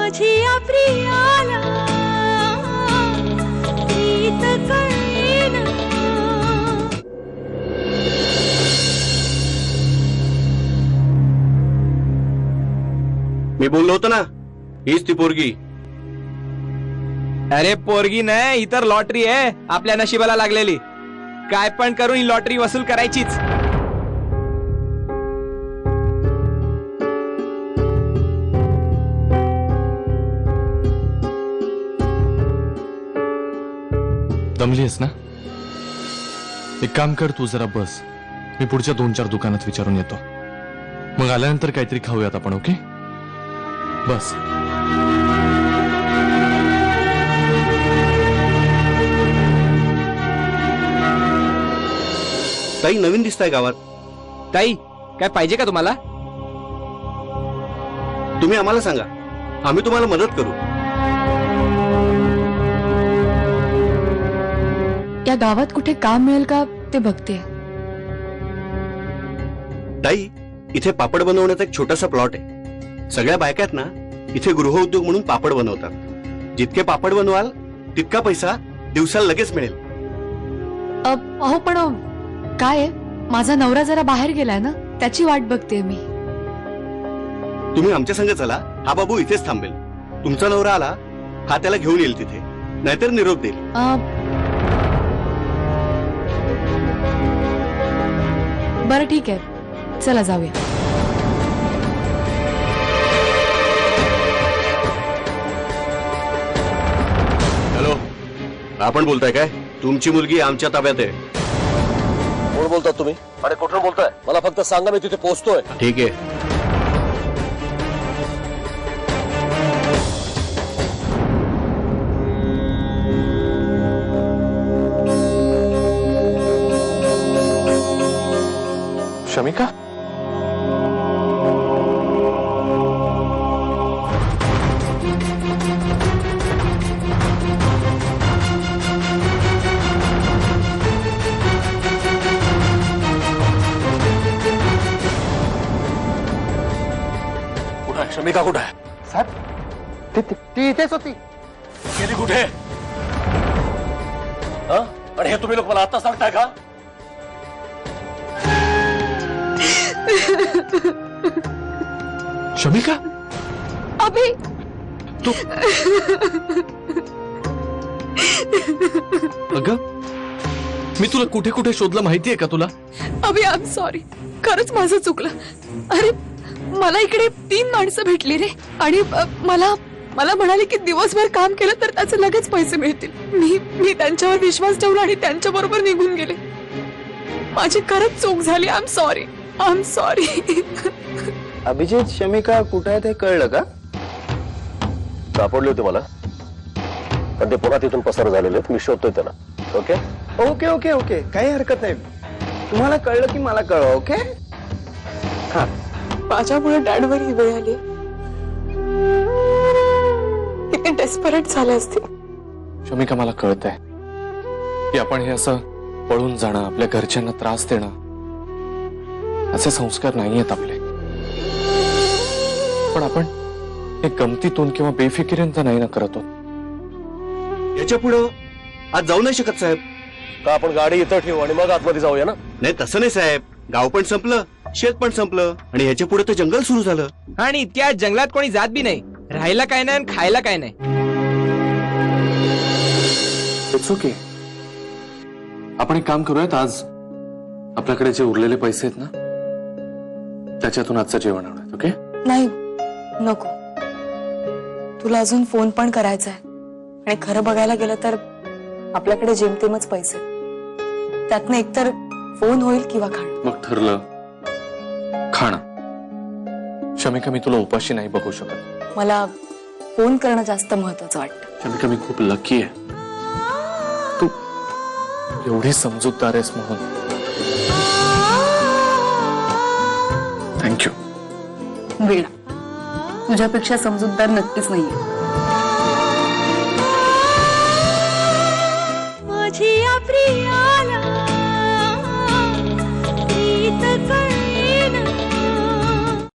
माझिया प्रियाला प्रीत कळेना. मी बोललो होतो ना, हीच ती पोरगी. अरे पोरगी नाही, ही तर लॉटरी आहे आपल्या नशिबाला लागलेली. काय पण करून ही लॉटरी वसूल करायचीच. दमलीस ना? एक काम कर, तू जरा बस. मी पुढच्या 2-4 दुकानात विचारून येतो. मग आल्यानंतर काहीतरी खाऊयात आपण. ओके, बस. ताई नवीन दिसताय गावात. ताई काय पाहिजे का तुम्हाला? तुम्ही आम्हाला सांगा, आम्ही तुम्हाला मदत करू. या गावात कुठे काम मिळेल का ते बघते. ताई इथे पापड बनवण्याचा एक छोटासा प्लॉट आहे. सगळ्या बायका आहेत ना, इथे गृहउद्योग म्हणून पापड बनवतात. जितके पापड बनवाल तितका पैसा दिवसाला लगेच मिळेल. अहो पण काय आहे, माझा नवरा जरा बाहेर गेलाय ना, त्याची वाट बघते मी. तुम्ही आमच्या संग चला, हा बाबू इथेच थांबेल. तुमचा नवरा आला हा त्याला घेऊन येईल तिथे, नाहीतर निरोप देईल. बरं ठीक आहे, चला जाऊया. हॅलो, आपण बोलताय काय? तुमची मुलगी आमच्या ताब्यात आहे. कोण बोलतात तुम्ही आणि कुठून बोलताय? मला फक्त सांगा, मी तिथे पोहोचतोय. ठीक आहे. शमिका, शमिका कुठे आहे? साहेब ती इथेच होती. गेली कुठे? आणि हे तुम्ही लोक मला आता सांगताय का? शमिका, अभि, तू अगं, मी तुला कुठे कुठे शोधलं माहितीये का तुला? अभि आय एम सॉरी, खरंच माझं चुकलं. अरे मला इकडे 3 माणसं भेटली रे, आणि मला म्हणाले की दिवसभर काम केलं तर त्याचे लगेच पैसे मिळतील. मी त्यांच्यावर विश्वास ठेवला आणि त्यांच्या बरोबर निघून गेले. माझी खरंच चूक झाली. I am sorry. Abhijit, Shamika कुठे आहे ते कळलं का? सापडले होते मला, पण ते पुन्हा तिथून पसार झालेले. मी शोधतोय त्यांना. ओके ओके ओके ओके, काही हरकत नाही. तुम्हाला कळलं की मला कळवा. ओके, हा. माझ्यामुळे डॅडवर ही वेळ आली. किती डेस्परेट झाले असते. शमिका, मला कळतंय की आपण हे असं पळून जाणं, आपल्या घरच्यांना त्रास देणं, असे संस्कार नाहीयेत आपले. पण आपण हे गमतीतून किंवा बेफिकिरीनं नाही ना करतो. याच्या पुढं आज जाऊ नाही शकत साहेब. का आपण गाडी इथं ठेवू आणि मग आतमध्ये जाऊया ना? नाही, तसं नाही साहेब. गाव पण संपलं, शेत पण संपलं, आणि ह्याच्या पुढे तर जंगल सुरू झालं. आणि त्या जंगलात कोणी जात बी नाही. राहायला काय नाही आणि खायला काय नाही. It's okay. आपण एक काम करूयात, आज आपल्याकडे जे उरलेले पैसे आहेत ना, त्याच्यातून आजचं जेवण आणूयात. ओके? नाही नको, तुला अजून फोन पण करायचा आहे. आणि खरं बघायला गेलं तर आपल्याकडे जेमतेमच पैसे, त्यातनं एकतर फोन होईल किंवा खाणं. मग ठरलं, खाणं. शमिका, मी तुला उपाशी नाही बघू शकत. मला फोन करणं जास्त महत्वाचं वाटतं. शमिका, मी खूप लकी आहे, तू एवढी समजूतदार आहेस म्हणून. थँक्यू. वीणा, तुझ्यापेक्षा समजूतदार नक्कीच नाहीये.